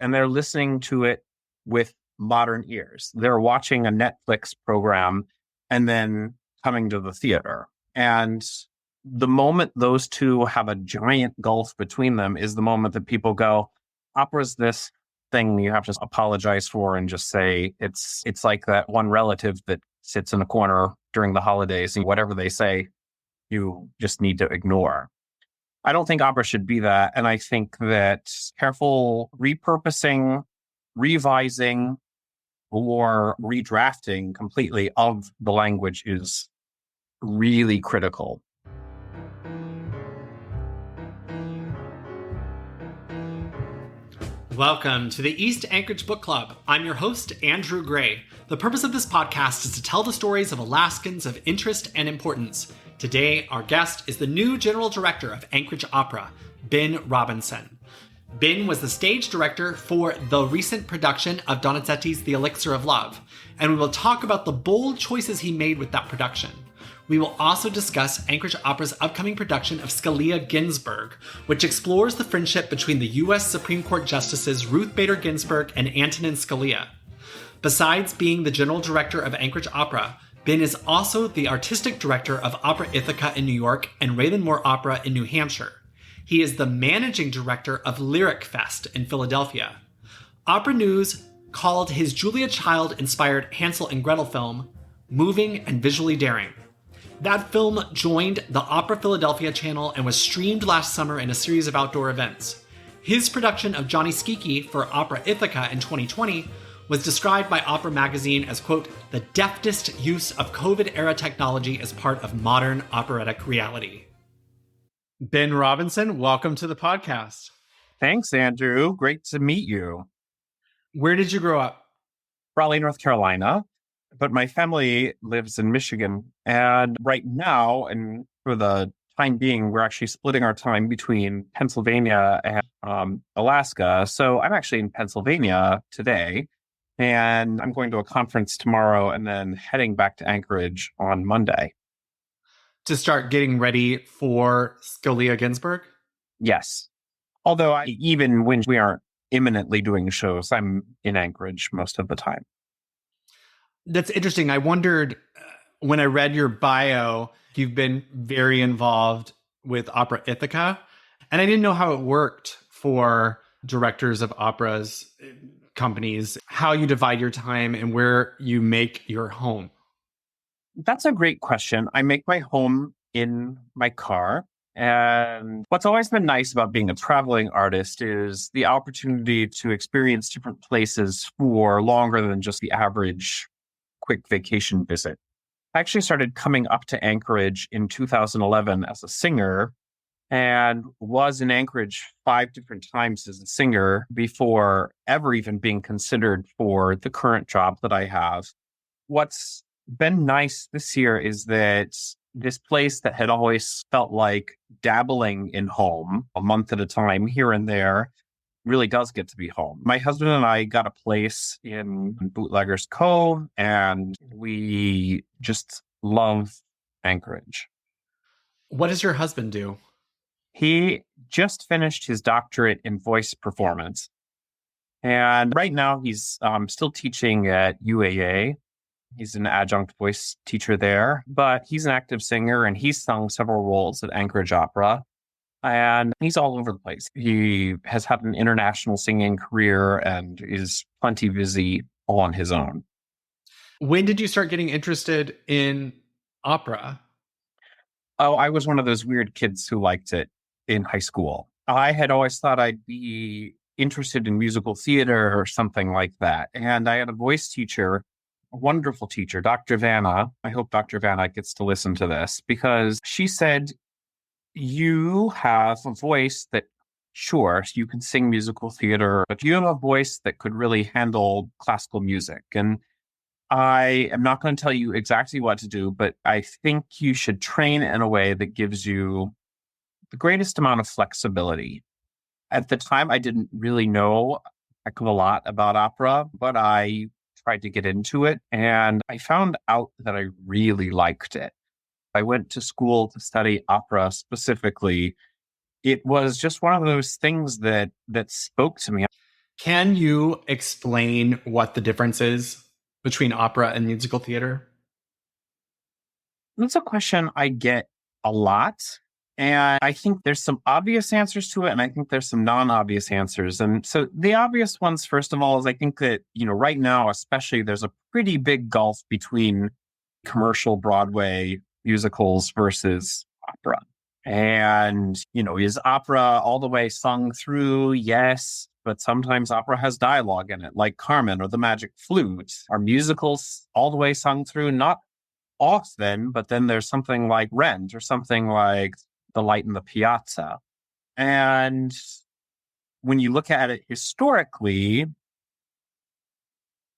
and they're listening to it with modern ears. They're watching a Netflix program and then coming to the theater. And the moment those two have a giant gulf between them is the moment that people go, opera's this thing you have to apologize for and just say it's like that one relative that sits in a corner during the holidays and whatever they say, you just need to ignore. I don't think opera should be that. And I think that careful repurposing, revising, or redrafting completely of the language is really critical. Welcome to the East Anchorage Book Club. I'm your host, Andrew Gray. The purpose of this podcast is to tell the stories of Alaskans of interest and importance. Today, our guest is the new General Director of Anchorage Opera, Ben Robinson. Ben was the stage director for the recent production of Donizetti's The Elixir of Love, and we will talk about the bold choices he made with that production. We will also discuss Anchorage Opera's upcoming production of Scalia Ginsburg, which explores the friendship between the U.S. Supreme Court Justices Ruth Bader Ginsburg and Antonin Scalia. Besides being the General Director of Anchorage Opera, Ben is also the Artistic Director of Opera Ithaca in New York and Raylnmor Opera in New Hampshire. He is the Managing Director of LyricFest in Philadelphia. Opera News called his Julia Child-inspired Hansel and Gretel film moving and visually daring. That film joined the Opera Philadelphia channel and was streamed last summer in a series of outdoor events. His production of Gianni Schicchi for Opera Ithaca in 2020 was described by Opera Magazine as, quote, the deftest use of COVID-era technology as part of modern operatic reality. Ben Robinson, welcome to the podcast. Thanks, Andrew. Great to meet you. Where did you grow up? Raleigh, North Carolina. But my family lives in Michigan. And right now, and for the time being, we're actually splitting our time between Pennsylvania and Alaska. So I'm actually in Pennsylvania today, and I'm going to a conference tomorrow and then heading back to Anchorage on Monday. To start getting ready for Scalia Ginsburg? Yes. Although even when we aren't imminently doing shows, I'm in Anchorage most of the time. That's interesting. I wondered when I read your bio, you've been very involved with Opera Ithaca, and I didn't know how it worked for directors of operas companies, how you divide your time and where you make your home. That's a great question. I make my home in my car. And what's always been nice about being a traveling artist is the opportunity to experience different places for longer than just the average quick vacation visit. I actually started coming up to Anchorage in 2011 as a singer and was in Anchorage 5 different times as a singer before ever even being considered for the current job that I have. What's been nice this year is that this place that had always felt like dabbling in home a month at a time here and there really does get to be home. My husband and I got a place in Bootleggers Cove, and we just love Anchorage. What does your husband do? He just finished his doctorate in voice performance. And right now he's still teaching at UAA. He's an adjunct voice teacher there, but he's an active singer and he's sung several roles at Anchorage Opera. And he's all over the place. He has had an international singing career and is plenty busy all on his own. When did you start getting interested in opera? Oh, I was one of those weird kids who liked it in high school. I had always thought I'd be interested in musical theater or something like that. And I had a voice teacher, a wonderful teacher, Dr. Vanna. I hope Dr. Vanna gets to listen to this because she said, you have a voice that, sure, you can sing musical theater, but you have a voice that could really handle classical music. And I am not going to tell you exactly what to do, but I think you should train in a way that gives you the greatest amount of flexibility. At the time, I didn't really know a heck of a lot about opera, but I tried to get into it, and I found out that I really liked it. I went to school to study opera specifically. It was just one of those things that spoke to me. Can you explain what the difference is between opera and musical theater? That's a question I get a lot. And I think there's some obvious answers to it, and I think there's some non-obvious answers. And so the obvious ones, first of all, is I think that, right now, especially, there's a pretty big gulf between commercial Broadway musicals versus opera. And, is opera all the way sung through? Yes. But sometimes opera has dialogue in it, like Carmen or The Magic Flute. Are musicals all the way sung through? Not often, but then there's something like Rent or something like The Light in the Piazza. And when you look at it historically,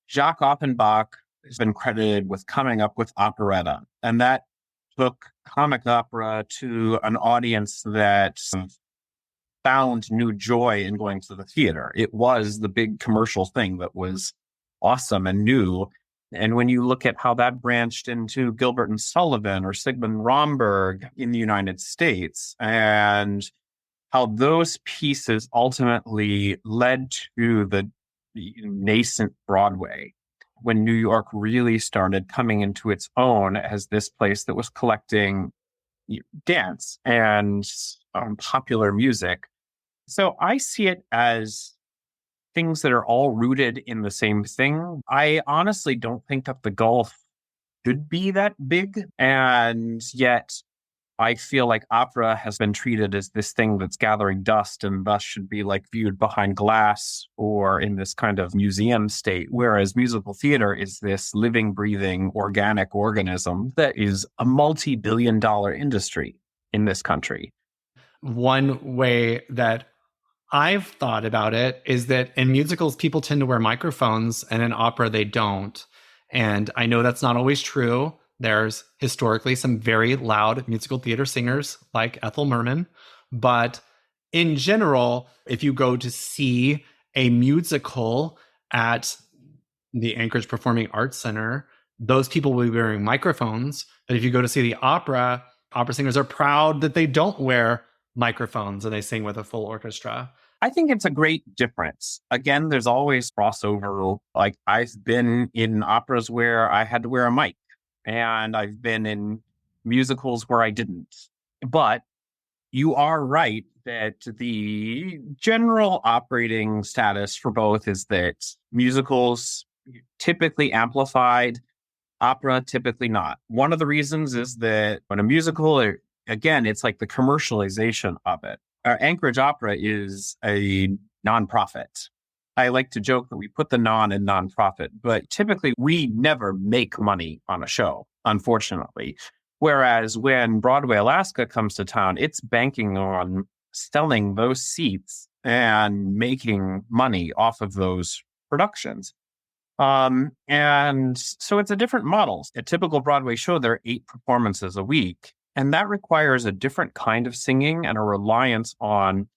Jacques Offenbach has been credited with coming up with operetta. And that took comic opera to an audience that found new joy in going to the theater. It was the big commercial thing that was awesome and new. And when you look at how that branched into Gilbert and Sullivan or Sigmund Romberg in the United States, and how those pieces ultimately led to the nascent Broadway, when New York really started coming into its own as this place that was collecting dance and popular music. So I see it as things that are all rooted in the same thing. I honestly don't think that the gulf should be that big. And yet I feel like opera has been treated as this thing that's gathering dust and thus should be viewed behind glass or in this kind of museum state. Whereas musical theater is this living, breathing, organic organism that is a multi-billion-dollar industry in this country. One way that I've thought about it is that in musicals, people tend to wear microphones, and in opera, they don't. And I know that's not always true. There's historically some very loud musical theater singers like Ethel Merman. But in general, if you go to see a musical at the Anchorage Performing Arts Center, those people will be wearing microphones. But if you go to see the opera singers are proud that they don't wear microphones and they sing with a full orchestra. I think it's a great difference. Again, there's always crossover. I've been in operas where I had to wear a mic, and I've been in musicals where I didn't. But you are right that the general operating status for both is that musicals typically amplified, opera typically not. One of the reasons is that when a musical, again, it's like the commercialization of it. Our Anchorage Opera is a nonprofit. I like to joke that we put the non in nonprofit, but typically we never make money on a show, unfortunately. Whereas when Broadway Alaska comes to town, it's banking on selling those seats and making money off of those productions. And so it's a different model. A typical Broadway show, there are 8 performances a week. And that requires a different kind of singing and a reliance on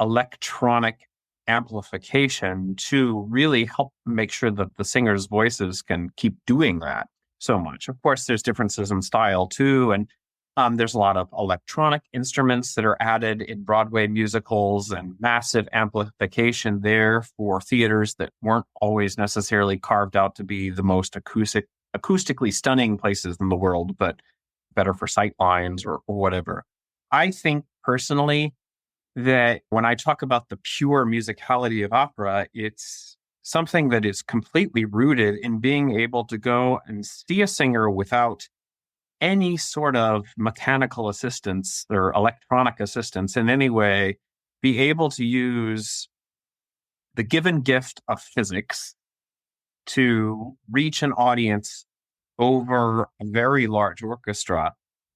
electronic amplification to really help make sure that the singers' voices can keep doing that so much. Of course, there's differences in style too. And there's a lot of electronic instruments that are added in Broadway musicals and massive amplification there for theaters that weren't always necessarily carved out to be the most acoustically stunning places in the world, but better for sight lines or whatever. I think personally that when I talk about the pure musicality of opera, it's something that is completely rooted in being able to go and see a singer without any sort of mechanical assistance or electronic assistance in any way, be able to use the given gift of physics to reach an audience over a very large orchestra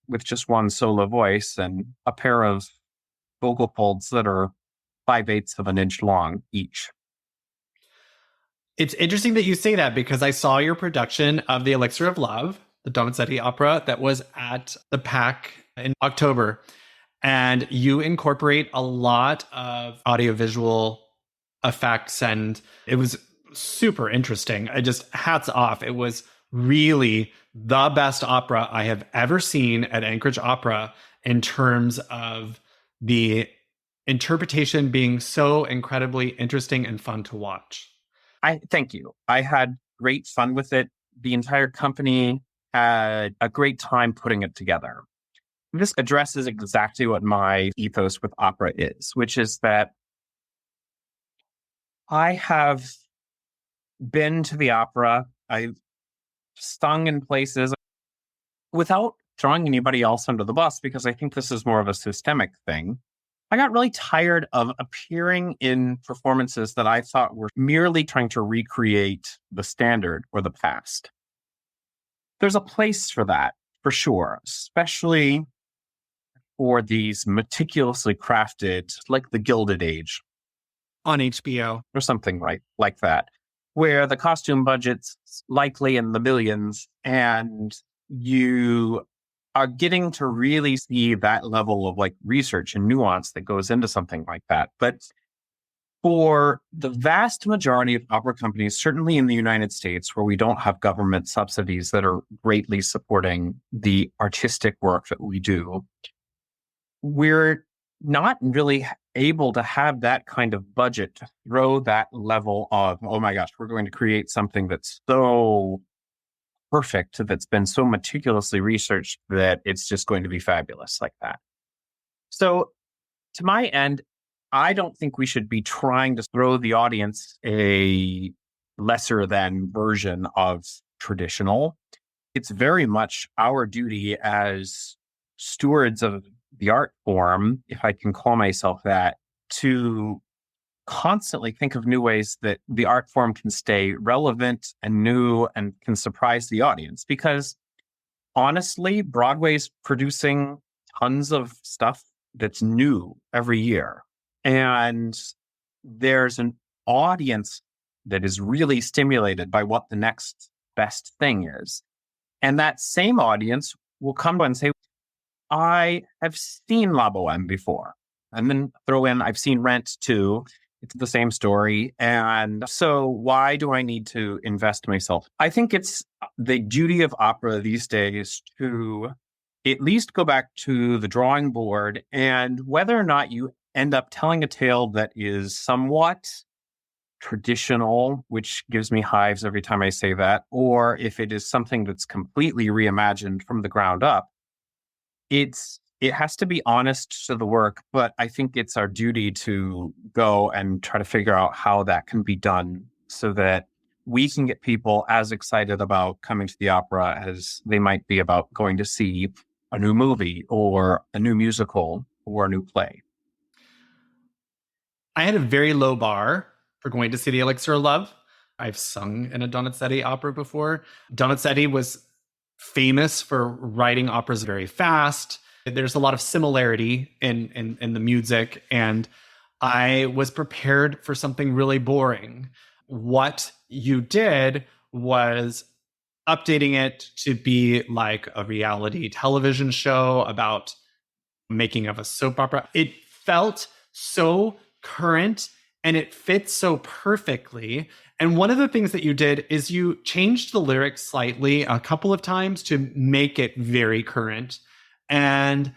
with just one solo voice and a pair of vocal folds that are 5/8 of an inch long each. It's interesting that you say that because I saw your production of The Elixir of Love, the Donizetti opera that was at the PAC in October. And you incorporate a lot of audiovisual effects, and it was super interesting. I just hats off. It was really the best opera I have ever seen at Anchorage Opera in terms of the interpretation being so incredibly interesting and fun to watch. I thank you. I had great fun with it. The entire company had a great time putting it together. This addresses exactly what my ethos with opera is, which is that I have been to the opera. I've sung in places without throwing anybody else under the bus, because I think this is more of a systemic thing. I got really tired of appearing in performances that I thought were merely trying to recreate the standard or the past. There's a place for that, for sure, especially for these meticulously crafted, like the Gilded Age on HBO or something like that, where the costume budget's likely in the millions, and you are getting to really see that level of like research and nuance that goes into something like that. But for the vast majority of opera companies, certainly in the United States, where we don't have government subsidies that are greatly supporting the artistic work that we do, we're not really able to have that kind of budget to throw that level of, oh my gosh, we're going to create something that's so perfect, that's been so meticulously researched that it's just going to be fabulous like that. So to my end, I don't think we should be trying to throw the audience a lesser than version of traditional. It's very much our duty as stewards of the art form, if I can call myself that, to constantly think of new ways that the art form can stay relevant and new and can surprise the audience. Because honestly, Broadway's producing tons of stuff that's new every year. And there's an audience that is really stimulated by what the next best thing is. And that same audience will come and say, I have seen La Boheme before. And then throw in, I've seen Rent too. It's the same story. And so why do I need to invest myself? I think it's the duty of opera these days to at least go back to the drawing board, and whether or not you end up telling a tale that is somewhat traditional, which gives me hives every time I say that, or if it is something that's completely reimagined from the ground up, it has to be honest to the work, but I think it's our duty to go and try to figure out how that can be done so that we can get people as excited about coming to the opera as they might be about going to see a new movie or a new musical or a new play. I had a very low bar for going to see the Elixir of Love. I've sung in a Donizetti opera before. Donizetti was famous for writing operas very fast. There's a lot of similarity in the music, and I was prepared for something really boring. What you did was updating it to be like a reality television show about making of a soap opera. It felt so current and it fits so perfectly. And one of the things that you did is you changed the lyrics slightly a couple of times to make it very current. And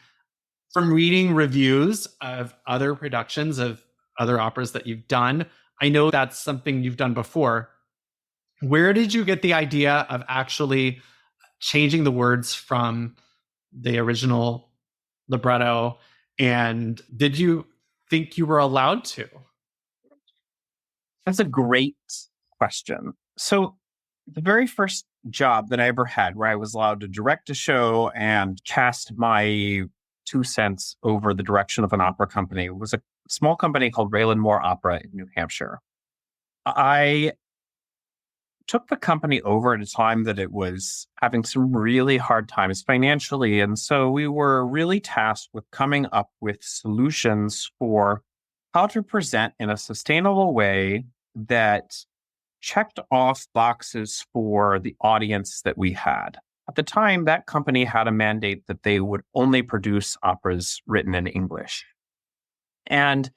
from reading reviews of other productions of other operas that you've done, I know that's something you've done before. Where did you get the idea of actually changing the words from the original libretto? And did you think you were allowed to? That's a great question. So the very first job that I ever had where I was allowed to direct a show and cast my 2 cents over the direction of an opera company was a small company called Raylnmor Opera in New Hampshire. I took the company over at a time that it was having some really hard times financially. And so we were really tasked with coming up with solutions for how to present in a sustainable way that checked off boxes for the audience that we had. At the time, that company had a mandate that they would only produce operas written in English. And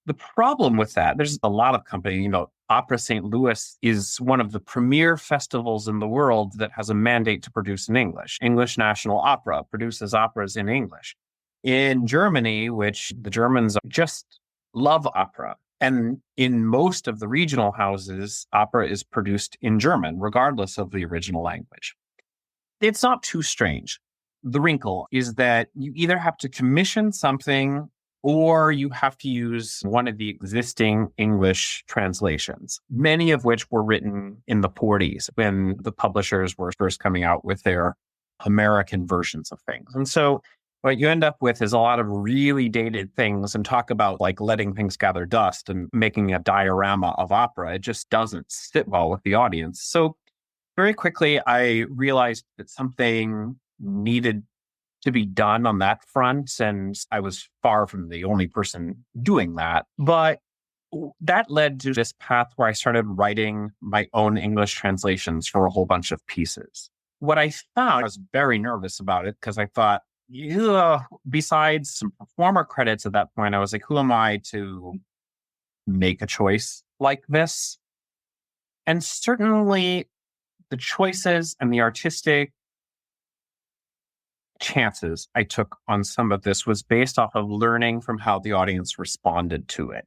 the problem with that, there's a lot of companies, Opera St. Louis is one of the premier festivals in the world that has a mandate to produce in English. English National Opera produces operas in English. In Germany, which the Germans just love opera. And in most of the regional houses, opera is produced in German, regardless of the original language. It's not too strange. The wrinkle is that you either have to commission something or you have to use one of the existing English translations, many of which were written in the 40s when the publishers were first coming out with their American versions of things. And so what you end up with is a lot of really dated things, and talk about like letting things gather dust and making a diorama of opera. It just doesn't sit well with the audience. So very quickly, I realized that something needed to be done on that front. And I was far from the only person doing that. But that led to this path where I started writing my own English translations for a whole bunch of pieces. What I found, I was very nervous about it because I thought, besides some performer credits at that point, I was like, who am I to make a choice like this? And certainly the choices and the artistic chances I took on some of this was based off of learning from how the audience responded to it.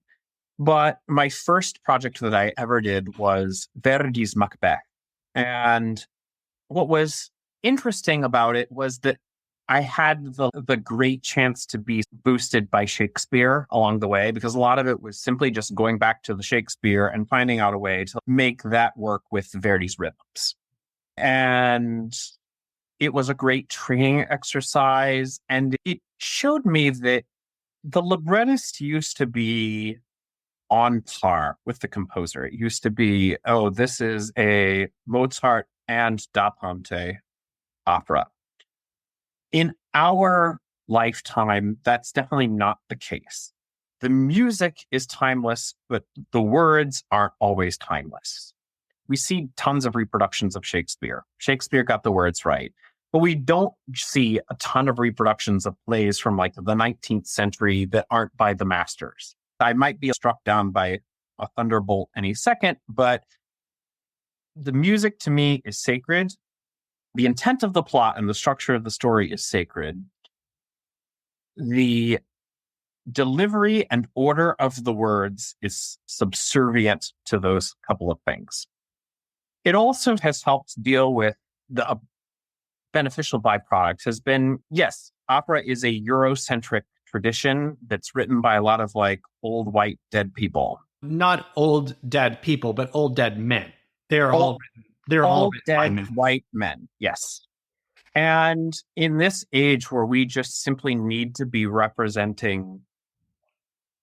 But my first project that I ever did was Verdi's Macbeth. And what was interesting about it was that I had the great chance to be boosted by Shakespeare along the way, because a lot of it was simply just going back to the Shakespeare and finding out a way to make that work with Verdi's rhythms. And it was a great training exercise. And it showed me that the librettist used to be on par with the composer. It used to be, oh, this is a Mozart and Da Ponte opera. In our lifetime, that's definitely not the case. The music is timeless, but the words aren't always timeless. We see tons of reproductions of Shakespeare. Shakespeare got the words right. But we don't see a ton of reproductions of plays from like the 19th century that aren't by the masters. I might be struck down by a thunderbolt any second, but the music to me is sacred. The intent of the plot and the structure of the story is sacred. The delivery and order of the words is subservient to those couple of things. It also has helped deal with the beneficial byproduct has been, yes, opera is a Eurocentric tradition that's written by a lot of like old white dead people. Not old dead people, but old dead men. They're all dead white men. Yes. And in this age where we just simply need to be representing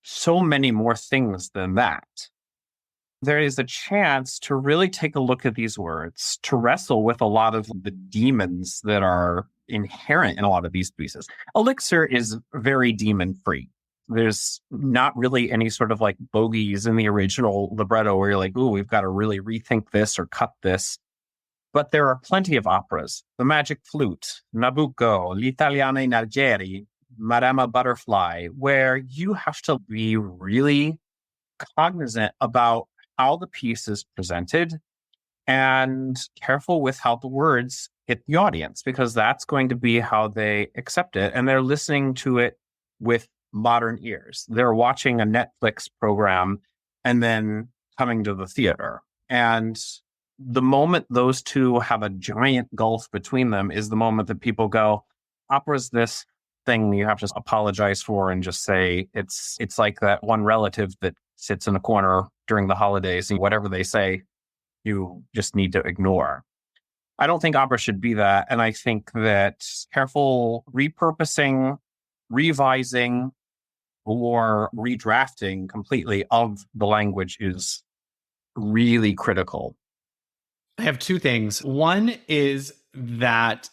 so many more things than that, there is a chance to really take a look at these words, to wrestle with a lot of the demons that are inherent in a lot of these pieces. Elixir is very demon-free. There's not really any sort of like bogeys in the original libretto where you're like, ooh, we've got to really rethink this or cut this. But there are plenty of operas. The Magic Flute, Nabucco, L'Italiana in Algeri, Madama Butterfly, where you have to be really cognizant about how the piece is presented and careful with how the words hit the audience, because that's going to be how they accept it. And they're listening to it with modern ears. They're watching a Netflix program and then coming to the theater. And the moment those two have a giant gulf between them is the moment that people go, opera's this thing you have to apologize for and just say it's like that one relative that sits in a corner during the holidays and whatever they say, you just need to ignore. I don't think opera should be that. And I think that careful repurposing, revising, or redrafting completely of the language is really critical. I have two things. One is that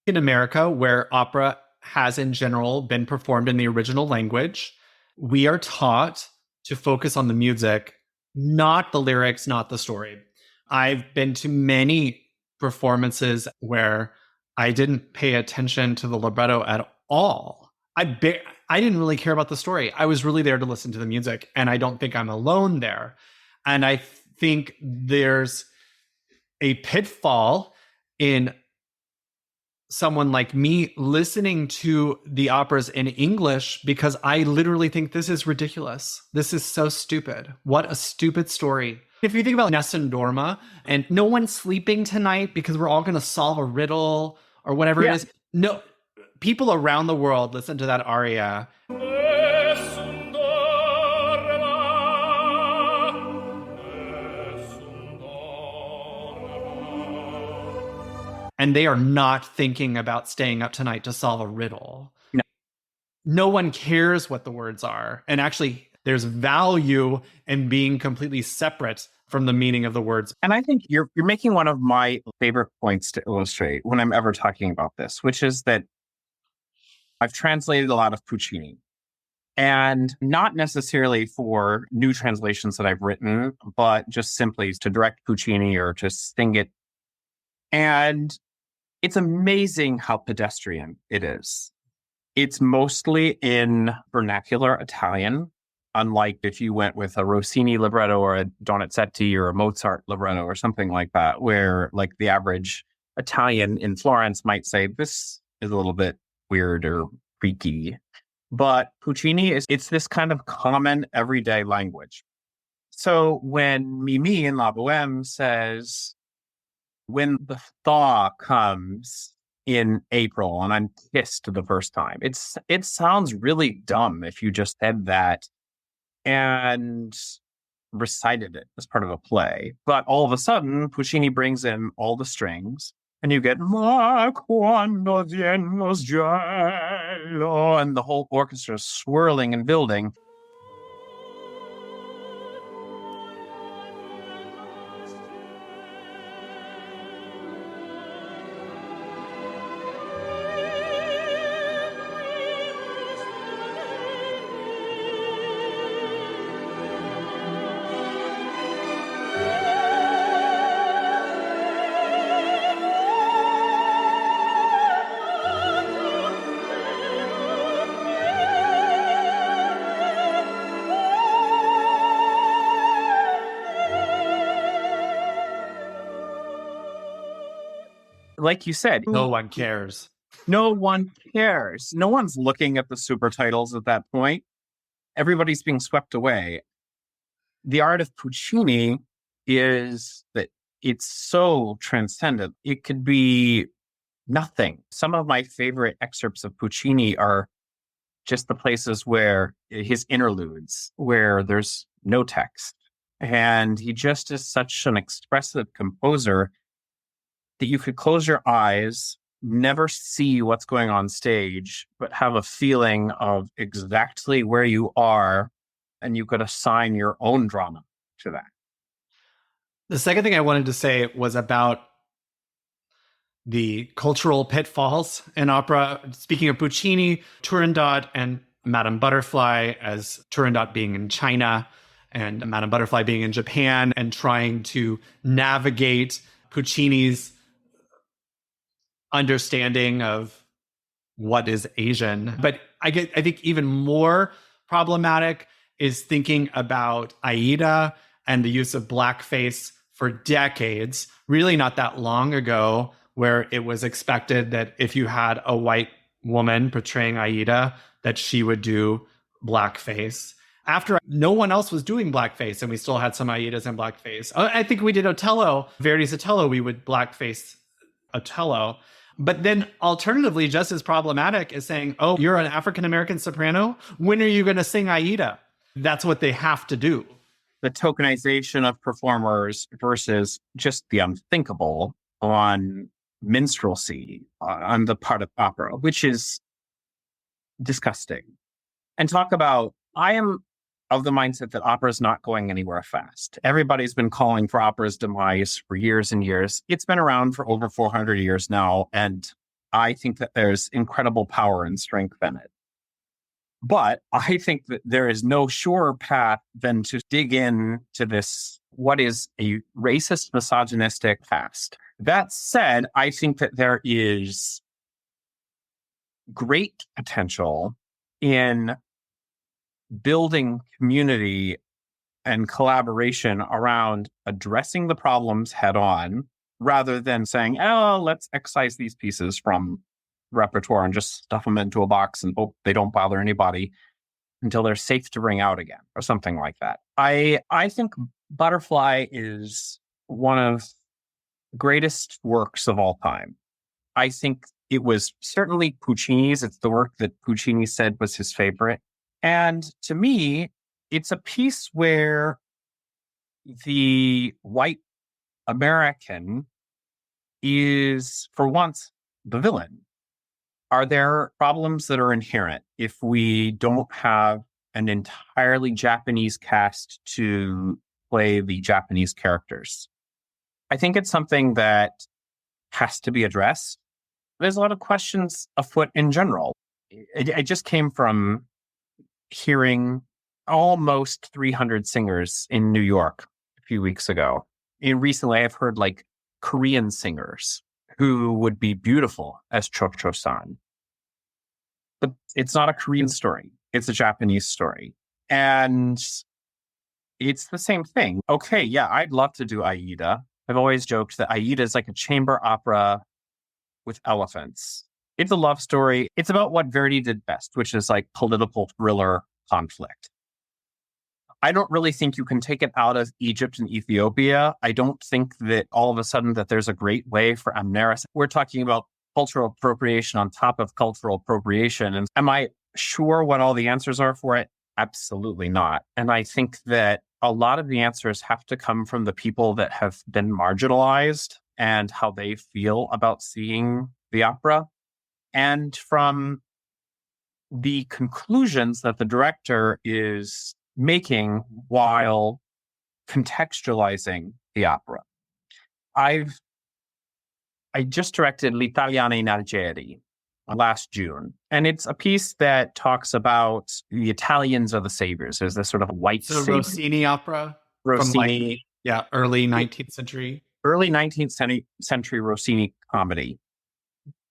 in America, where opera has in general been performed in the original language, we are taught to focus on the music, not the lyrics, not the story. I've been to many performances where I didn't pay attention to the libretto at all. I didn't really care about the story. I was really there to listen to the music, and I don't think I'm alone there. And I think there's a pitfall in someone like me listening to the operas in English because I literally think this is ridiculous. This is so stupid. What a stupid story. If you think about Nessun Dorma and no one's sleeping tonight because we're all going to solve a riddle or whatever it is. No, people around the world listen to that aria. And they are not thinking about staying up tonight to solve a riddle. No one cares what the words are. And actually, there's value in being completely separate from the meaning of the words. And I think you're making one of my favorite points to illustrate when I'm ever talking about this, which is that I've translated a lot of Puccini. And not necessarily for new translations that I've written, but just simply to direct Puccini or to sing it. And it's amazing how pedestrian it is. It's mostly in vernacular Italian, unlike if you went with a Rossini libretto or a Donizetti or a Mozart libretto or something like that, where like the average Italian in Florence might say, this is a little bit weird or freaky. But Puccini it's this kind of common everyday language. So when Mimi in La Boheme says, when the thaw comes in April and I'm kissed the first time, it sounds really dumb if you just said that and recited it as part of a play. But all of a sudden, Puccini brings in all the strings and you get Ma quando viene lo giallo, and the whole orchestra is swirling and building. Like you said, no one cares. No one cares. No one's looking at the super titles at that point. Everybody's being swept away. The art of Puccini is that it's so transcendent. It could be nothing. Some of my favorite excerpts of Puccini are just the places where his interludes, where there's no text. And he just is such an expressive composer that you could close your eyes, never see what's going on stage, but have a feeling of exactly where you are, and you could assign your own drama to that. The second thing I wanted to say was about the cultural pitfalls in opera. Speaking of Puccini, Turandot and Madame Butterfly, as Turandot being in China and Madame Butterfly being in Japan, and trying to navigate Puccini's understanding of what is Asian. But I think even more problematic is thinking about Aida and the use of blackface for decades, really not that long ago, where it was expected that if you had a white woman portraying Aida, that she would do blackface. After no one else was doing blackface, and we still had some Aidas in blackface. I think we did Otello, Verdi's Otello, we would blackface Otello. But then alternatively, just as problematic is saying, oh, you're an African-American soprano? When are you going to sing Aida? That's what they have to do. The tokenization of performers versus just the unthinkable on minstrelsy on the part of opera, which is disgusting. And talk about, I am of the mindset that opera is not going anywhere fast. Everybody's been calling for opera's demise for years and years. It's been around for over 400 years now, and I think that there's incredible power and strength in it. But I think that there is no surer path than to dig into this, what is a racist, misogynistic past. That said, I think that there is great potential in building community and collaboration around addressing the problems head on rather than saying, oh, let's excise these pieces from repertoire and just stuff them into a box and hope they don't bother anybody until they're safe to bring out again or something like that. I think Butterfly is one of the greatest works of all time. I think it was certainly Puccini's. It's the work that Puccini said was his favorite. And to me, it's a piece where the white American is, for once, the villain. Are there problems that are inherent if we don't have an entirely Japanese cast to play the Japanese characters? I think it's something that has to be addressed. There's a lot of questions afoot in general. I just came from hearing almost 300 singers in New York a few weeks ago. And recently, I've heard like Korean singers who would be beautiful as Cho-Cho-san. But it's not a Korean story. It's a Japanese story. And it's the same thing. Okay, yeah, I'd love to do Aida. I've always joked that Aida is like a chamber opera with elephants. It's a love story. It's about what Verdi did best, which is like political thriller conflict. I don't really think you can take it out of Egypt and Ethiopia. I don't think that all of a sudden that there's a great way for Amneris. We're talking about cultural appropriation on top of cultural appropriation. And am I sure what all the answers are for it? Absolutely not. And I think that a lot of the answers have to come from the people that have been marginalized and how they feel about seeing the opera, and from the conclusions that the director is making while contextualizing the opera. I just directed L'Italiana in Algeri last June, and it's a piece that talks about the Italians are the saviors. There's this sort of white Rossini opera? Rossini. From early 19th century. Early 19th century Rossini comedy.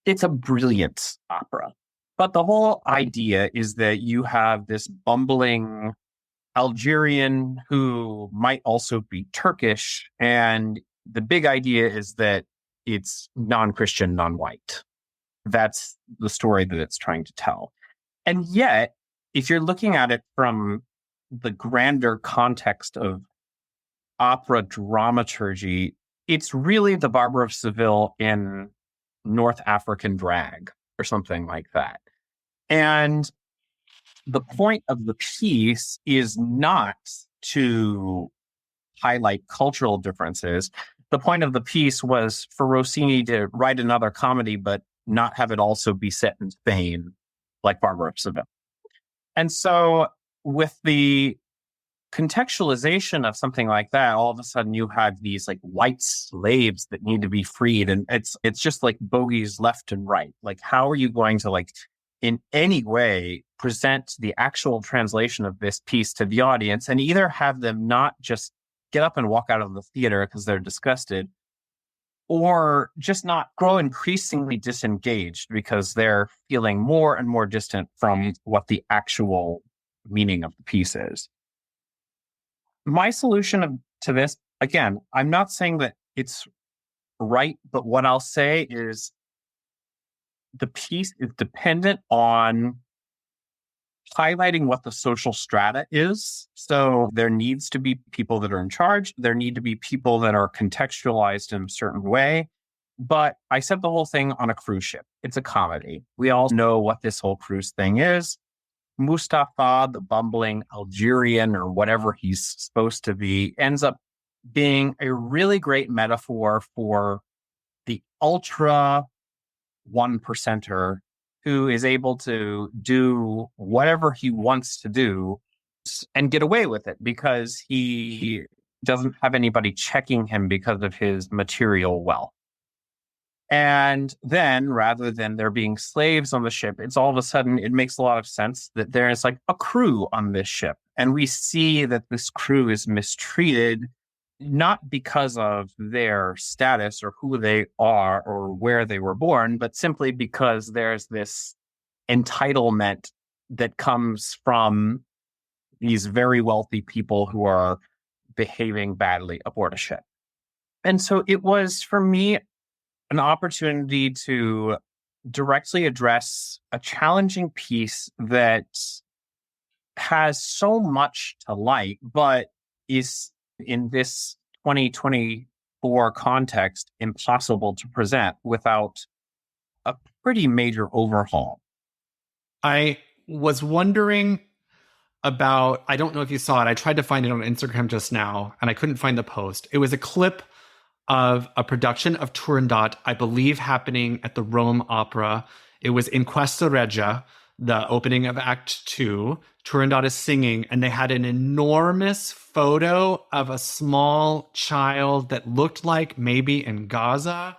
It's a brilliant opera. But the whole idea is that you have this bumbling Algerian who might also be Turkish. And the big idea is that it's non-Christian, non-white. That's the story that it's trying to tell. And yet, if you're looking at it from the grander context of opera dramaturgy, it's really the Barber of Seville in North African drag or something like that. And the point of the piece is not to highlight cultural differences. The point of the piece was for Rossini to write another comedy, but not have it also be set in Spain, like Barber of Seville. And so with the contextualization of something like that, all of a sudden you have these like white slaves that need to be freed. And it's just like bogeys left and right. Like, how are you going to like in any way present the actual translation of this piece to the audience and either have them not just get up and walk out of the theater because they're disgusted, or just not grow increasingly disengaged because they're feeling more and more distant from what the actual meaning of the piece is. My solution to this, again, I'm not saying that it's right, but what I'll say is the piece is dependent on highlighting what the social strata is. So there needs to be people that are in charge. There need to be people that are contextualized in a certain way. But I set the whole thing on a cruise ship. It's a comedy. We all know what this whole cruise thing is. Mustafa, the bumbling Algerian or whatever he's supposed to be, ends up being a really great metaphor for the ultra 1%er who is able to do whatever he wants to do and get away with it because he doesn't have anybody checking him because of his material wealth. And then rather than there being slaves on the ship, it's all of a sudden, it makes a lot of sense that there's like a crew on this ship. And we see that this crew is mistreated, not because of their status or who they are or where they were born, but simply because there's this entitlement that comes from these very wealthy people who are behaving badly aboard a ship. And so it was, for me, an opportunity to directly address a challenging piece that has so much to like, but is in this 2024 context impossible to present without a pretty major overhaul. I was wondering about, I don't know if you saw it. I tried to find it on Instagram just now and I couldn't find the post. It was a clip of a production of Turandot, I believe happening at the Rome Opera. It was in Questa Regia, the opening of Act 2. Turandot is singing, and they had an enormous photo of a small child that looked like maybe in Gaza.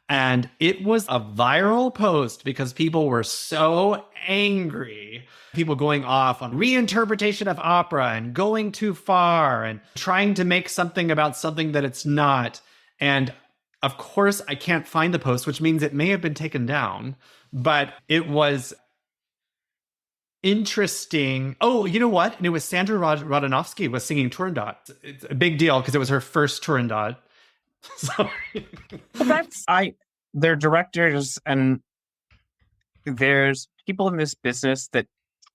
And it was a viral post because people were so angry. People going off on reinterpretation of opera and going too far and trying to make something about something that it's not. And of course, I can't find the post, which means it may have been taken down, but it was interesting. Oh, you know what? And it was Sandra Radonovsky was singing Turandot. It's a big deal because it was her first Turandot. So they're directors, and there's people in this business that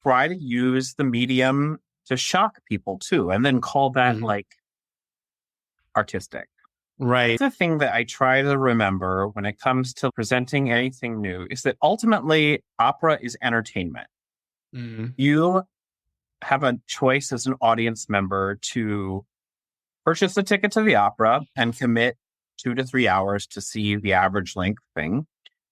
try to use the medium to shock people too, and then call that like artistic. Right. The thing that I try to remember when it comes to presenting anything new is that ultimately opera is entertainment. You have a choice as an audience member to purchase a ticket to the opera and commit 2 to 3 hours to see the average length thing.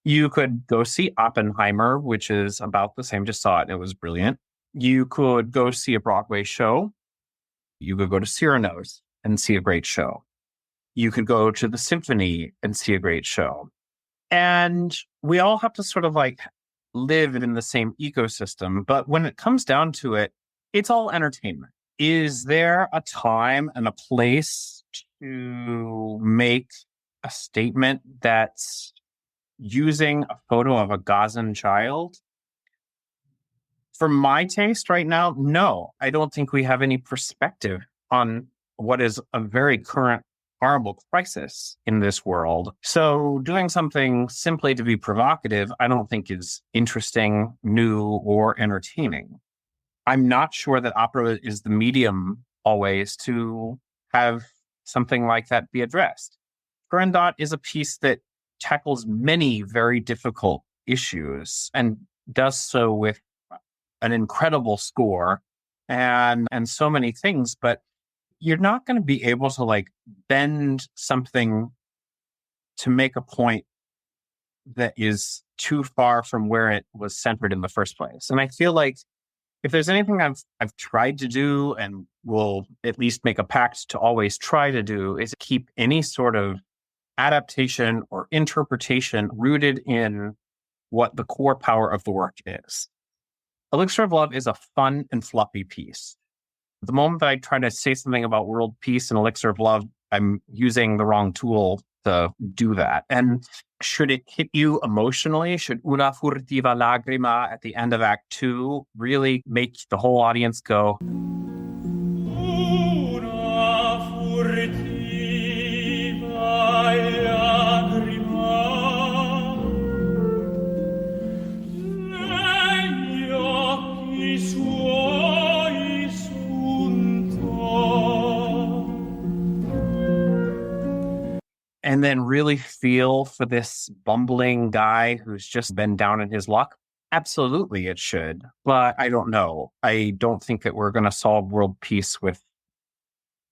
You could go see Oppenheimer, which is about the same. Just saw it. It was brilliant. You could go see a Broadway show. You could go to Cyrano's and see a great show. You could go to the symphony and see a great show. And we all have to sort of like live in the same ecosystem. But when it comes down to it, it's all entertainment. Is there a time and a place to make a statement that's using a photo of a Gazan child? For my taste right now, no. I don't think we have any perspective on what is a very current, horrible crisis in this world. So doing something simply to be provocative, I don't think is interesting, new, or entertaining. I'm not sure that opera is the medium always to have something like that be addressed. Turandot is a piece that tackles many very difficult issues and does so with an incredible score and so many things, but you're not going to be able to like bend something to make a point that is too far from where it was centered in the first place. And I feel like if there's anything I've tried to do and will at least make a pact to always try to do is keep any sort of adaptation or interpretation rooted in what the core power of the work is. Elixir of Love is a fun and fluffy piece. The moment that I try to say something about world peace and Elixir of Love, I'm using the wrong tool to do that. And should it hit you emotionally? Should Una furtiva lagrima at the end of Act 2 really make the whole audience go, Una furtiva lagrima negli occhi suoi spuntò? and then really feel for this bumbling guy who's just been down in his luck? Absolutely, it should. But I don't know. I don't think that we're going to solve world peace with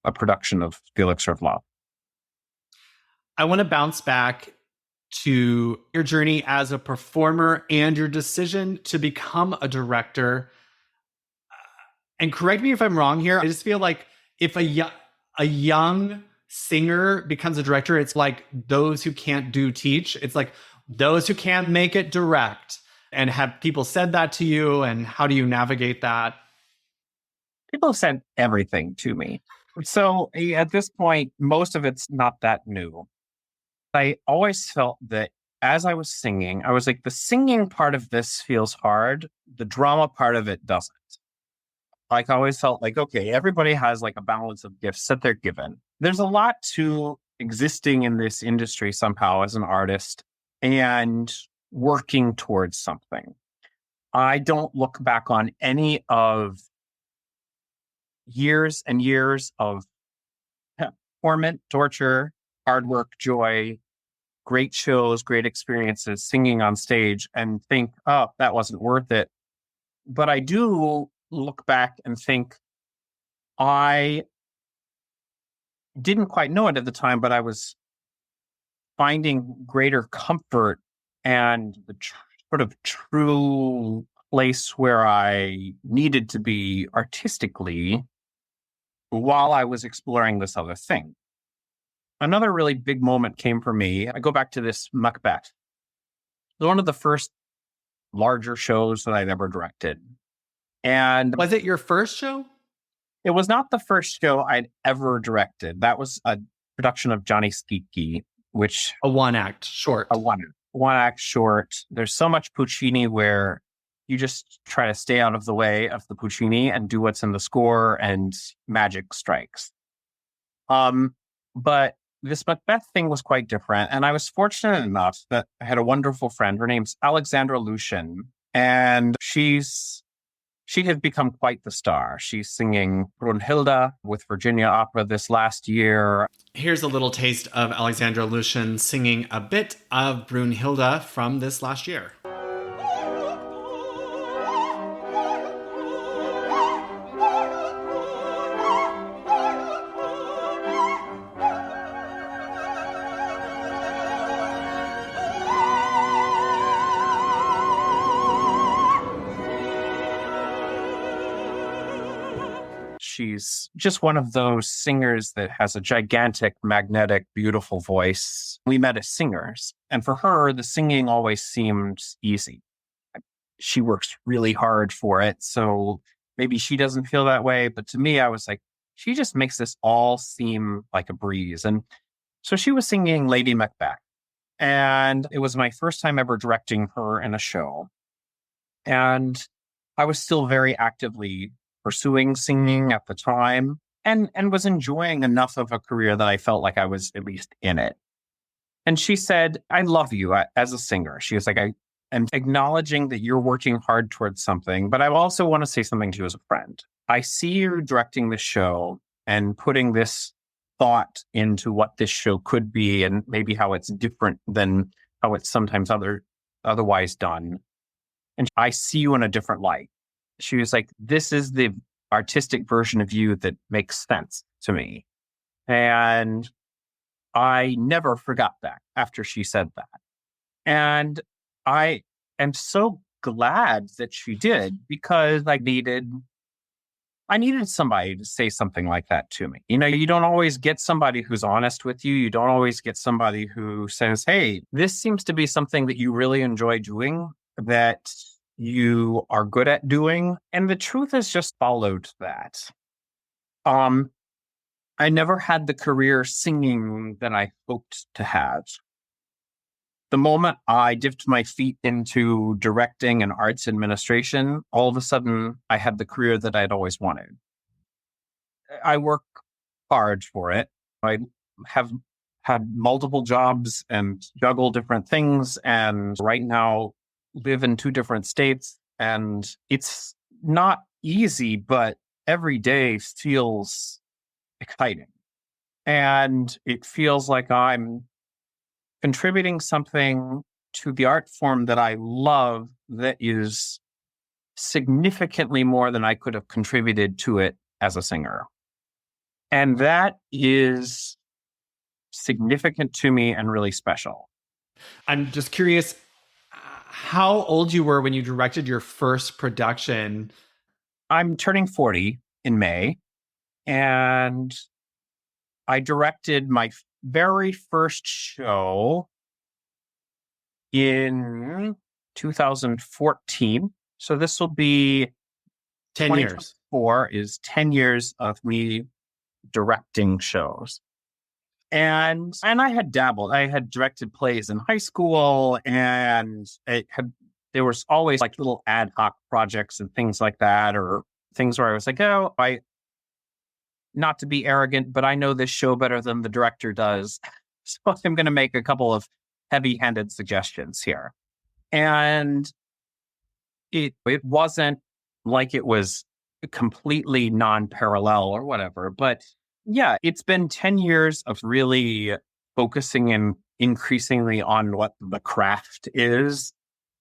a production of The Elixir of Love. I want to bounce back to your journey as a performer and your decision to become a director. And correct me if I'm wrong here. I just feel like if a young singer becomes a director, it's like those who can't do teach. It's like those who can't make it direct. And have people said that to you? And how do you navigate that? People have said everything to me. So at this point, most of it's not that new. I always felt that as I was singing, I was like, the singing part of this feels hard. The drama part of it doesn't. Like I always felt like, okay, everybody has like a balance of gifts that they're given. There's a lot to existing in this industry somehow as an artist and working towards something. I don't look back on any of years and years of torment, torture, hard work, joy, great shows, great experiences, singing on stage, and think, oh, that wasn't worth it. But I do look back and think I didn't quite know it at the time, but I was finding greater comfort and the sort of true place where I needed to be artistically while I was exploring this other thing. Another really big moment came for me. I go back to this Macbeth. It was one of the first larger shows that I'd ever directed. And Was it your first show? it was not the first show I'd ever directed. That was a production of Gianni Schicchi, which A one-act short. a one act short. There's so much Puccini where you just try to stay out of the way of the Puccini and do what's in the score, and magic strikes. But this Macbeth thing was quite different. And I was fortunate enough that I had a wonderful friend. Her name's Alexandra Lushin, and she has become quite the star. She's singing Brunhilde with Virginia Opera this last year. Here's a little taste of Alexandra Lushin singing a bit of Brunhilde from this last year. She's just one of those singers that has a gigantic, magnetic, beautiful voice. We met as singers, and for her, the singing always seemed easy. She works really hard for it, so maybe she doesn't feel that way, but to me, I was like, she just makes this all seem like a breeze. And so she was singing Lady Macbeth, and it was my first time ever directing her in a show. And I was still very actively pursuing singing at the time and was enjoying enough of a career that I felt like I was at least in it. And she said, I love you as a singer. She was like, I am acknowledging that you're working hard towards something, but I also want to say something to you as a friend. I see you directing this show and putting this thought into what this show could be and maybe how it's different than how it's sometimes otherwise done. And I see you in a different light. She was like, this is the artistic version of you that makes sense to me. And I never forgot that after she said that. And I am so glad that she did, because I needed somebody to say something like that to me. You know, you don't always get somebody who's honest with you. You don't always get somebody who says, hey, this seems to be something that you really enjoy doing, that you are good at doing. And the truth has just followed that. I never had the career singing that I hoped to have. The moment I dipped my feet into directing and arts administration, all of a sudden I had the career that I'd always wanted. I work hard for it. I have had multiple jobs and juggle different things, and right now live in 2 different states, and it's not easy, but every day feels exciting. And it feels like I'm contributing something to the art form that I love that is significantly more than I could have contributed to it as a singer. And that is significant to me and really special. I'm just curious how old you were when you directed your first production. I'm turning 40 in May, and I directed my very first show in 2014. So this will be 10 years. 2024 is 10 years of me directing shows. And I had dabbled. I had directed plays in high school, and there was always like little ad hoc projects and things like that, or things where I was like, oh, not to be arrogant, but I know this show better than the director does. So I'm going to make a couple of heavy-handed suggestions here. And it wasn't like it was completely non-parallel or whatever, but yeah, it's been 10 years of really focusing in increasingly on what the craft is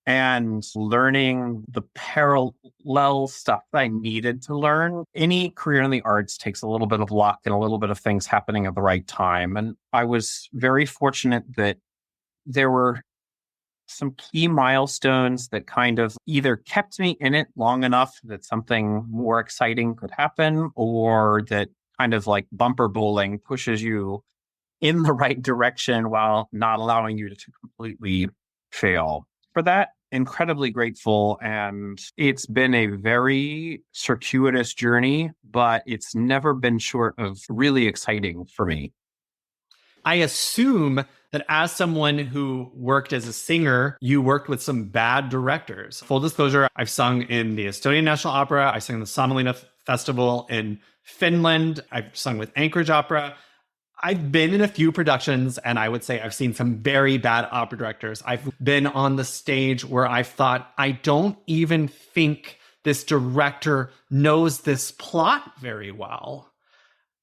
and learning the parallel stuff that I needed to learn. Any career in the arts takes a little bit of luck and a little bit of things happening at the right time. And I was very fortunate that there were some key milestones that kind of either kept me in it long enough that something more exciting could happen, or that kind of like bumper bowling pushes you in the right direction while not allowing you to completely fail. For that, incredibly grateful. And it's been a very circuitous journey, but it's never been short of really exciting for me. I assume that as someone who worked as a singer, you worked with some bad directors. Full disclosure, I've sung in the Estonian National Opera. I sang the Sommelina Festival in Finland. I've sung with Anchorage Opera. I've been in a few productions, and I would say I've seen some very bad opera directors. I've been on the stage where I've thought, I don't even think this director knows this plot very well.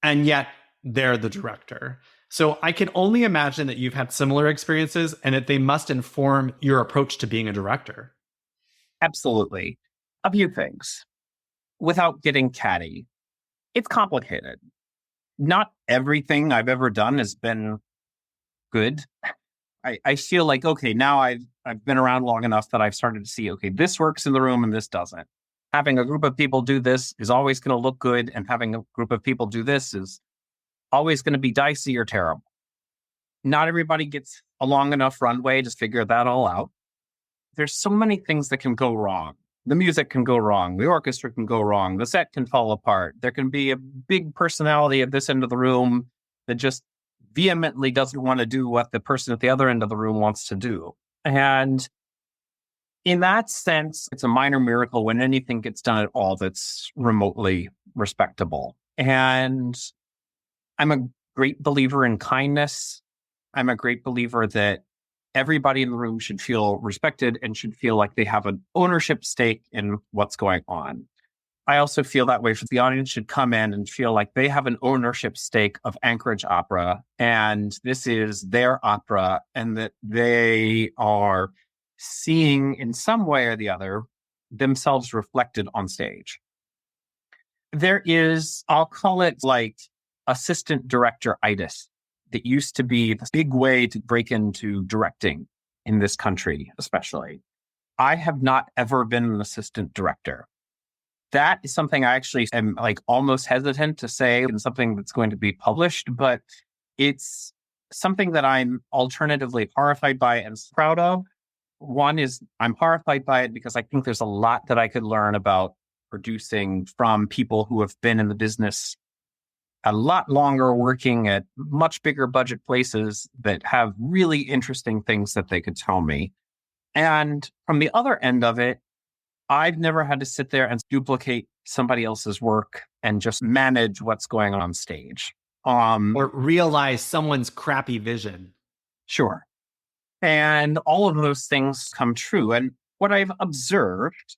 And yet they're the director. So I can only imagine that you've had similar experiences and that they must inform your approach to being a director. Absolutely. A few things. Without getting catty, it's complicated. Not everything I've ever done has been good. I feel like, okay, now I've been around long enough that I've started to see, okay, this works in the room and this doesn't. Having a group of people do this is always going to look good, and having a group of people do this is always going to be dicey or terrible. Not everybody gets a long enough runway to figure that all out. There's so many things that can go wrong. The music can go wrong. The orchestra can go wrong. The set can fall apart. There can be a big personality at this end of the room that just vehemently doesn't want to do what the person at the other end of the room wants to do. And in that sense, it's a minor miracle when anything gets done at all that's remotely respectable. And I'm a great believer in kindness. I'm a great believer that everybody in the room should feel respected and should feel like they have an ownership stake in what's going on. I also feel that way for the audience should come in and feel like they have an ownership stake of Anchorage Opera, and this is their opera, and that they are seeing in some way or the other themselves reflected on stage. There is, I'll call it like assistant director-itis. That used to be the big way to break into directing in this country, especially. I have not ever been an assistant director. That is something I actually am like almost hesitant to say in something that's going to be published, but it's something that I'm alternatively horrified by and proud of. One is I'm horrified by it because I think there's a lot that I could learn about producing from people who have been in the business a lot longer, working at much bigger budget places that have really interesting things that they could tell me. And from the other end of it, I've never had to sit there and duplicate somebody else's work and just manage what's going on stage. Or realize someone's crappy vision. Sure. And all of those things come true. And what I've observed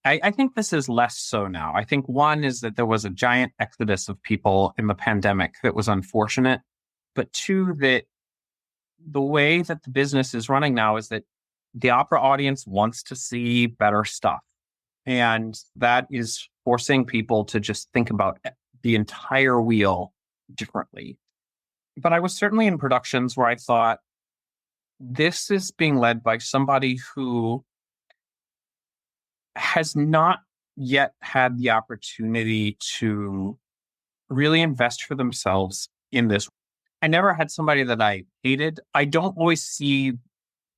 I think this is less so now. I think one is that there was a giant exodus of people in the pandemic that was unfortunate. But two, that the way that the business is running now is that the opera audience wants to see better stuff. And that is forcing people to just think about the entire wheel differently. But I was certainly in productions where I thought, this is being led by somebody who has not yet had the opportunity to really invest for themselves in this. I never had somebody that I hated. I don't always see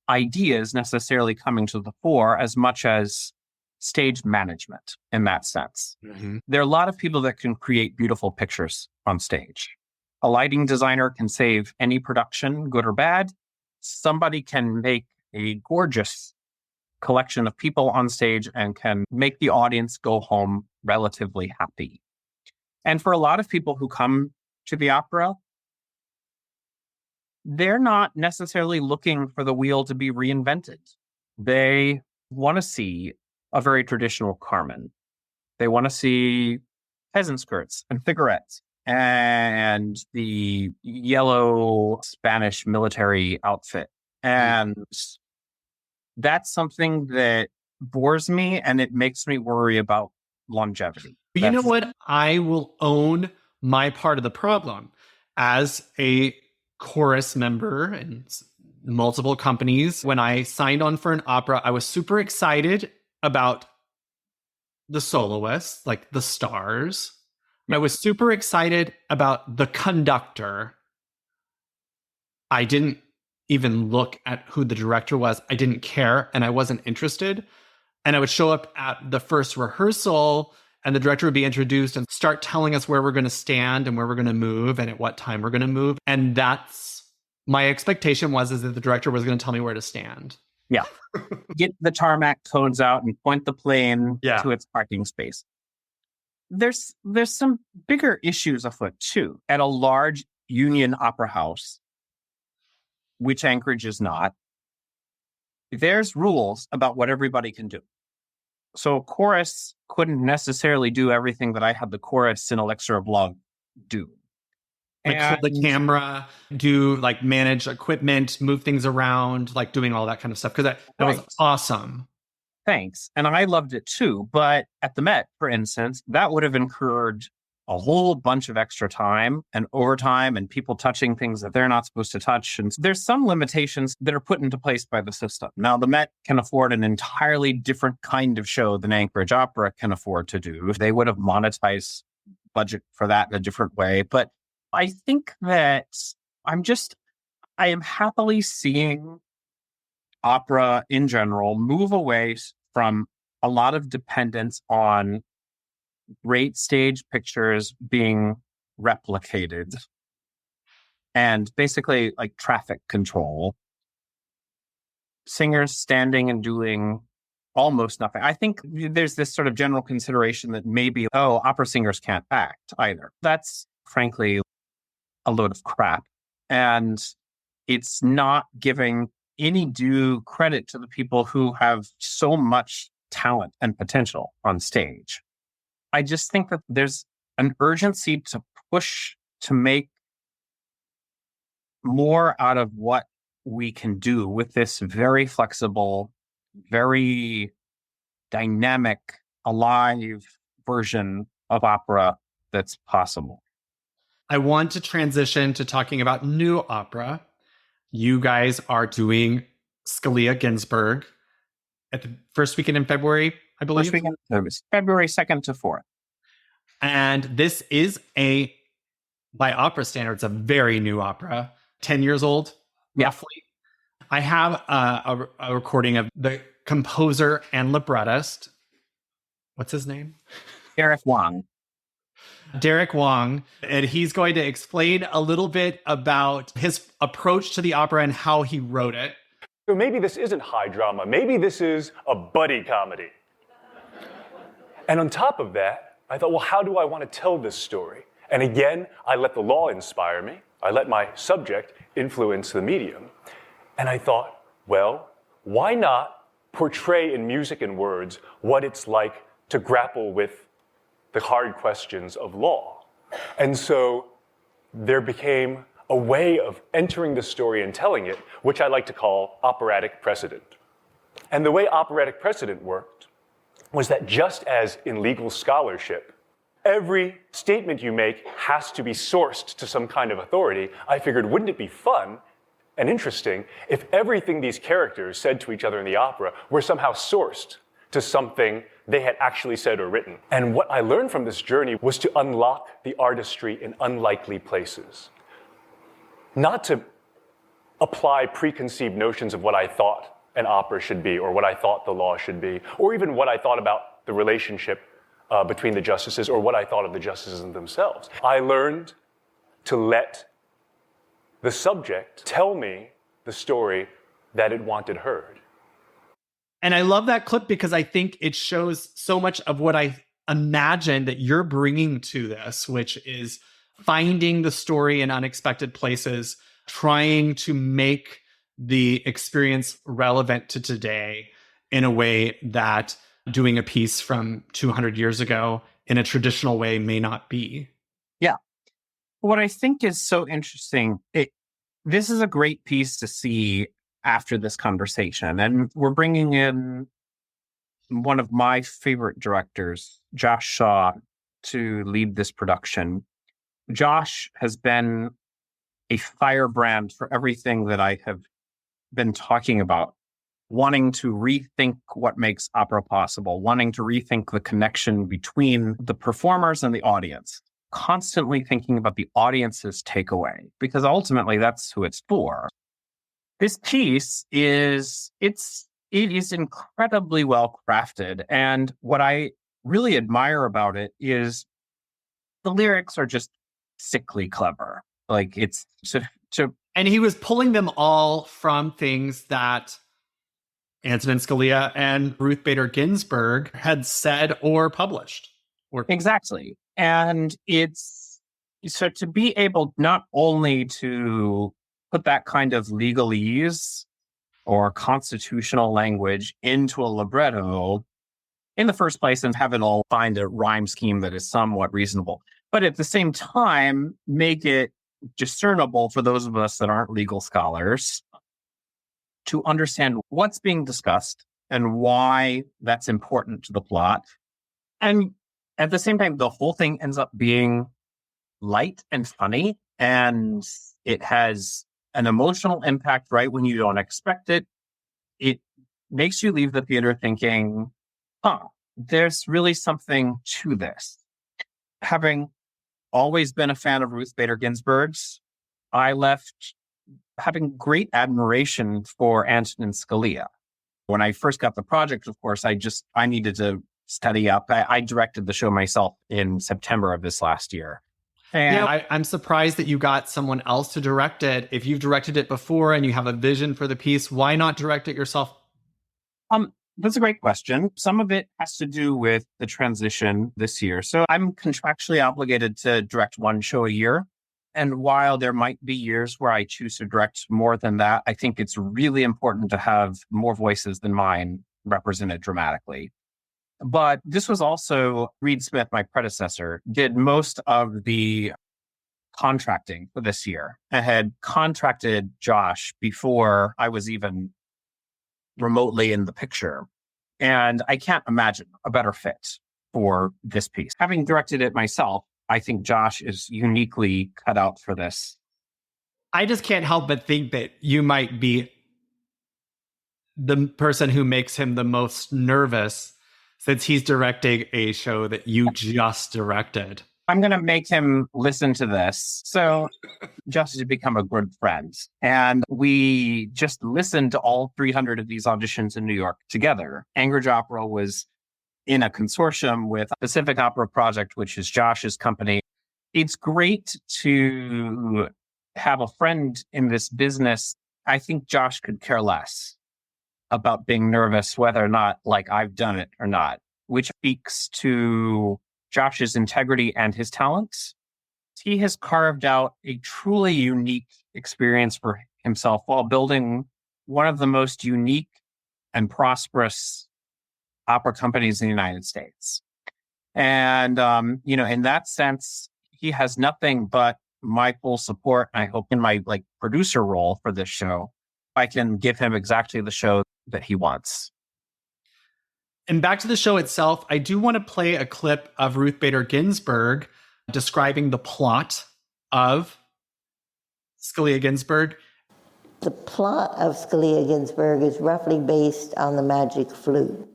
ideas necessarily coming to the fore as much as stage management in that sense. Mm-hmm. There are a lot of people that can create beautiful pictures on stage. A lighting designer can save any production, good or bad. Somebody can make a gorgeous collection of people on stage and can make the audience go home relatively happy. And for a lot of people who come to the opera, they're not necessarily looking for the wheel to be reinvented. They want to see a very traditional Carmen. They want to see peasant skirts and figurettes and the yellow Spanish military outfit. And that's something that bores me, and it makes me worry about longevity. But you know what? I will own my part of the problem. As a chorus member in multiple companies, when I signed on for an opera, I was super excited about the soloists, like the stars. I was super excited about the conductor. I didn't even look at who the director was. I didn't care, and I wasn't interested. And I would show up at the first rehearsal, and the director would be introduced and start telling us where we're going to stand and where we're going to move and at what time we're going to move. And that's my expectation is that the director was going to tell me where to stand. Yeah. Get the tarmac cones out and point the plane to its parking space. There's some bigger issues afoot, too. At a large union opera house, which Anchorage is not, there's rules about what everybody can do. So chorus couldn't necessarily do everything that I had the chorus in Elixir blog do. Like hold the camera, do like manage equipment, move things around, like doing all that kind of stuff. Because that was awesome. Thanks. And I loved it too. But at the Met, for instance, that would have incurred a whole bunch of extra time and overtime and people touching things that they're not supposed to touch. And there's some limitations that are put into place by the system. Now, the Met can afford an entirely different kind of show than Anchorage Opera can afford to do. They would have monetized budget for that in a different way. But I think that I am happily seeing opera in general move away from a lot of dependence on great stage pictures being replicated and basically like traffic control. Singers standing and doing almost nothing. I think there's this sort of general consideration that maybe, opera singers can't act either. That's frankly a load of crap. And it's not giving any due credit to the people who have so much talent and potential on stage. I just think that there's an urgency to push to make more out of what we can do with this very flexible, very dynamic, alive version of opera that's possible. I want to transition to talking about new opera. You guys are doing Scalia Ginsburg at the first weekend in February, I believe. First weekend, it was February 2nd to 4th. And this is by opera standards, a very new opera, 10 years old, roughly. I have a recording of the composer and librettist. What's his name? Derek Wong. And he's going to explain a little bit about his approach to the opera and how he wrote it. So maybe this isn't high drama. Maybe this is a buddy comedy. And on top of that, I thought, well, how do I want to tell this story? And again, I let the law inspire me. I let my subject influence the medium. And I thought, well, why not portray in music and words what it's like to grapple with the hard questions of law? And so there became a way of entering the story and telling it, which I like to call operatic precedent. And the way operatic precedent worked was that just as in legal scholarship, every statement you make has to be sourced to some kind of authority, I figured, wouldn't it be fun and interesting if everything these characters said to each other in the opera were somehow sourced to something they had actually said or written? And what I learned from this journey was to unlock the artistry in unlikely places. Not to apply preconceived notions of what I thought an opera should be, or what I thought the law should be, or even what I thought about the relationship between the justices, or what I thought of the justices themselves. I learned to let the subject tell me the story that it wanted heard. And I love that clip because I think it shows so much of what I imagine that you're bringing to this, which is finding the story in unexpected places, trying to make the experience relevant to today in a way that doing a piece from 200 years ago in a traditional way may not be. Yeah. What I think is so interesting, this is a great piece to see after this conversation. And we're bringing in one of my favorite directors, Josh Shaw, to lead this production. Josh has been a firebrand for everything that I have been talking about, wanting to rethink what makes opera possible, wanting to rethink the connection between the performers and the audience, constantly thinking about the audience's takeaway, because ultimately that's who it's for. This piece it is incredibly well crafted. And what I really admire about it is the lyrics are just sickly clever. Like it's And he was pulling them all from things that Antonin Scalia and Ruth Bader Ginsburg had said or published. Exactly. And it's so to be able not only to put that kind of legalese or constitutional language into a libretto in the first place and have it all find a rhyme scheme that is somewhat reasonable, but at the same time, make it discernible for those of us that aren't legal scholars to understand what's being discussed and why that's important to the plot. And at the same time, the whole thing ends up being light and funny, and it has an emotional impact right when you don't expect it. It makes you leave the theater thinking, there's really something to this. Having always been a fan of Ruth Bader Ginsburg's, I left having great admiration for Antonin Scalia. When I first got the project, of course, I needed to study up. I directed the show myself in September of this last year. And I'm surprised that you got someone else to direct it. If you've directed it before and you have a vision for the piece, why not direct it yourself? That's a great question. Some of it has to do with the transition this year. So I'm contractually obligated to direct one show a year. And while there might be years where I choose to direct more than that, I think it's really important to have more voices than mine represented dramatically. But this was also Reed Smith, my predecessor, did most of the contracting for this year. I had contracted Josh before I was even remotely in the picture. And I can't imagine a better fit for this piece. Having directed it myself, I think Josh is uniquely cut out for this. I just can't help but think that you might be the person who makes him the most nervous since he's directing a show that you just directed. I'm going to make him listen to this. So just to become a good friend. And we just listened to all 300 of these auditions in New York together. Anchorage Opera was in a consortium with Pacific Opera Project, which is Josh's company. It's great to have a friend in this business. I think Josh could care less about being nervous, whether or not like I've done it or not, which speaks to Josh's integrity and his talents. He has carved out a truly unique experience for himself while building one of the most unique and prosperous opera companies in the United States. And, in that sense, he has nothing but my full support. I hope in my producer role for this show, I can give him exactly the show that he wants. And back to the show itself, I do want to play a clip of Ruth Bader Ginsburg describing the plot of Scalia Ginsburg. The plot of Scalia Ginsburg is roughly based on the magic flute.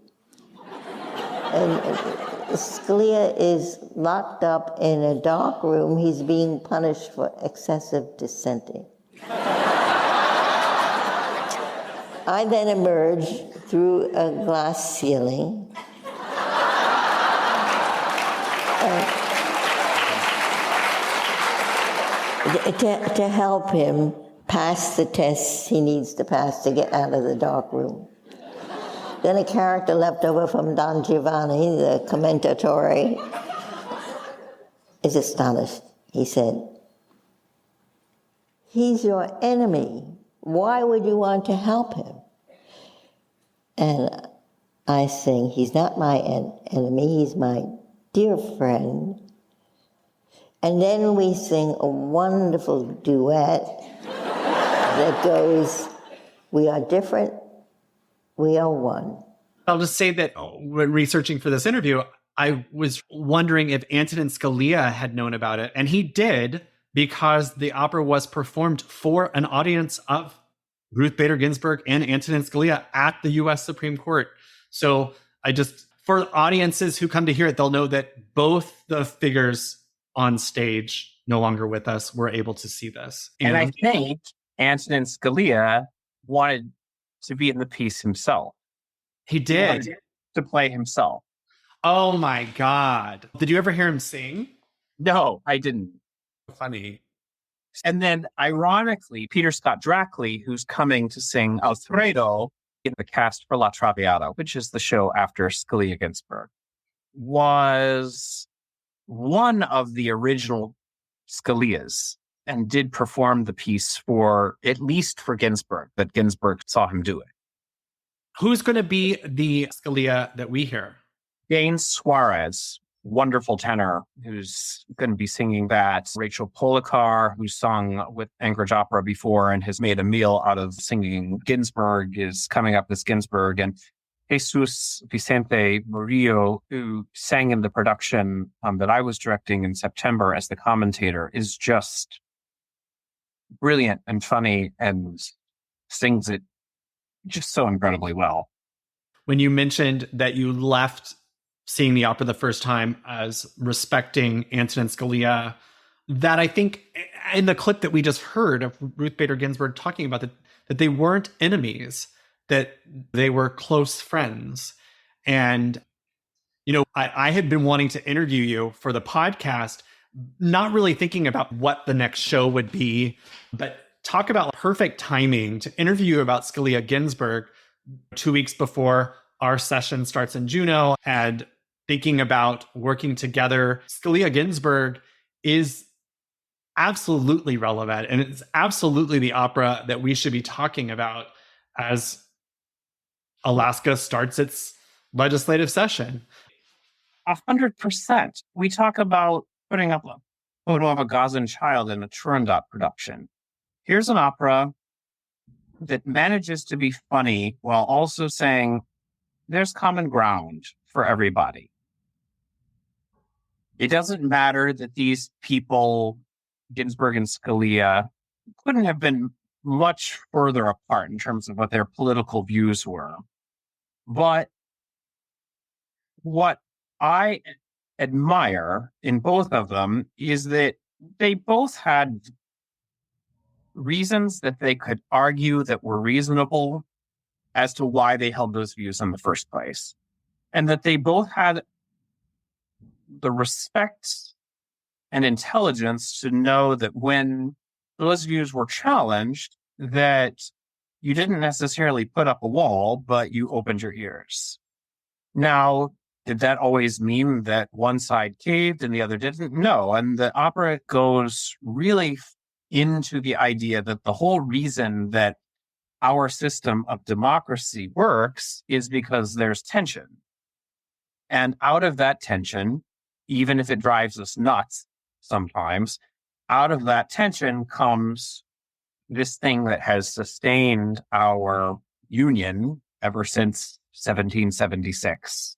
And Scalia is locked up in a dark room. He's being punished for excessive dissenting. I then emerge through a glass ceiling. To help him pass the tests he needs to pass to get out of the dark room. Then a character left over from Don Giovanni, the commentatore, is astonished. He said, "He's your enemy. Why would you want to help him?" And I sing, "He's not my enemy, he's my dear friend." And then we sing a wonderful duet that goes, "We are different, we are one." I'll just say that when researching for this interview, I was wondering if Antonin Scalia had known about it. And he did, because the opera was performed for an audience of Ruth Bader Ginsburg and Antonin Scalia at the U.S. Supreme Court. So for audiences who come to hear it, they'll know that both the figures on stage, no longer with us, were able to see this. And I think Antonin Scalia wanted to be in the piece himself. He did. To play himself. Oh my God. Did you ever hear him sing? No, I didn't. Funny. And then, ironically, Peter Scott Drackley, who's coming to sing Alfredo in the cast for La Traviata, which is the show after Scalia Ginsburg, was one of the original Scalias and did perform the piece at least for Ginsburg, that Ginsburg saw him do it. Who's going to be the Scalia that we hear? Jane Suarez, wonderful tenor, who's going to be singing that. Rachel Policar, who's sung with Anchorage Opera before and has made a meal out of singing Ginsburg, is coming up as Ginsburg. And Jesus Vicente Murillo, who sang in the production that I was directing in September as the commentator, is just brilliant and funny and sings it just so incredibly well. When you mentioned that you left seeing the opera the first time as respecting Antonin Scalia, that I think in the clip that we just heard of Ruth Bader Ginsburg talking about that they weren't enemies, that they were close friends. And, I had been wanting to interview you for the podcast, not really thinking about what the next show would be, but talk about perfect timing to interview you about Scalia Ginsburg 2 weeks before our session starts in Juneau, and thinking about working together. Scalia Ginsburg is absolutely relevant, and it's absolutely the opera that we should be talking about as Alaska starts its legislative session. 100%. We talk about putting up a photo of a Gazan child in a Turandot production. Here's an opera that manages to be funny while also saying there's common ground for everybody. It doesn't matter that these people, Ginsburg and Scalia, couldn't have been much further apart in terms of what their political views were. But what I admire in both of them is that they both had reasons that they could argue that were reasonable as to why they held those views in the first place. And that they both had the respect and intelligence to know that when those views were challenged, that you didn't necessarily put up a wall, but you opened your ears. Now, did that always mean that one side caved and the other didn't? No. And the opera goes really into the idea that the whole reason that our system of democracy works is because there's tension. And out of that tension, even if it drives us nuts sometimes, out of that tension comes this thing that has sustained our union ever since 1776.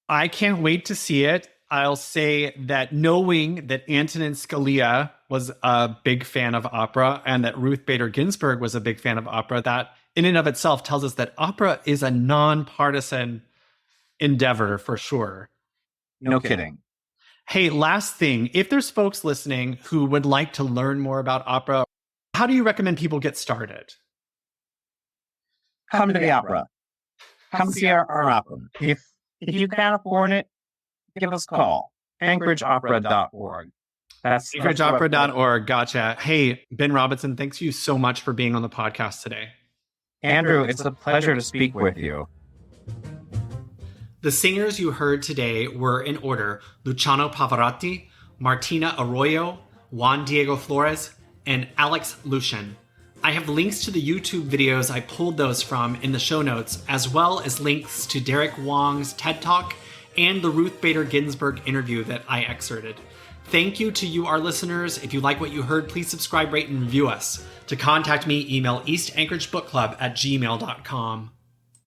I can't wait to see it. I'll say that knowing that Antonin Scalia was a big fan of opera and that Ruth Bader Ginsburg was a big fan of opera, that in and of itself tells us that opera is a nonpartisan endeavor for sure. No kidding. Hey, last thing, if there's folks listening who would like to learn more about opera, how do you recommend people get started? Come to the opera. Come see our opera. If you can't afford it, give us a call. AnchorageOpera.org. That's AnchorageOpera.org. Gotcha. Hey, Ben Robinson, thanks you so much for being on the podcast today. Andrew, it's a pleasure to speak with you. The singers you heard today were in order Luciano Pavarotti, Martina Arroyo, Juan Diego Flores, and Alex Lucien. I have links to the YouTube videos I pulled those from in the show notes, as well as links to Derek Wong's TED Talk and the Ruth Bader Ginsburg interview that I excerpted. Thank you to you, our listeners. If you like what you heard, please subscribe, rate, and review us. To contact me, email eastanchoragebookclub@gmail.com.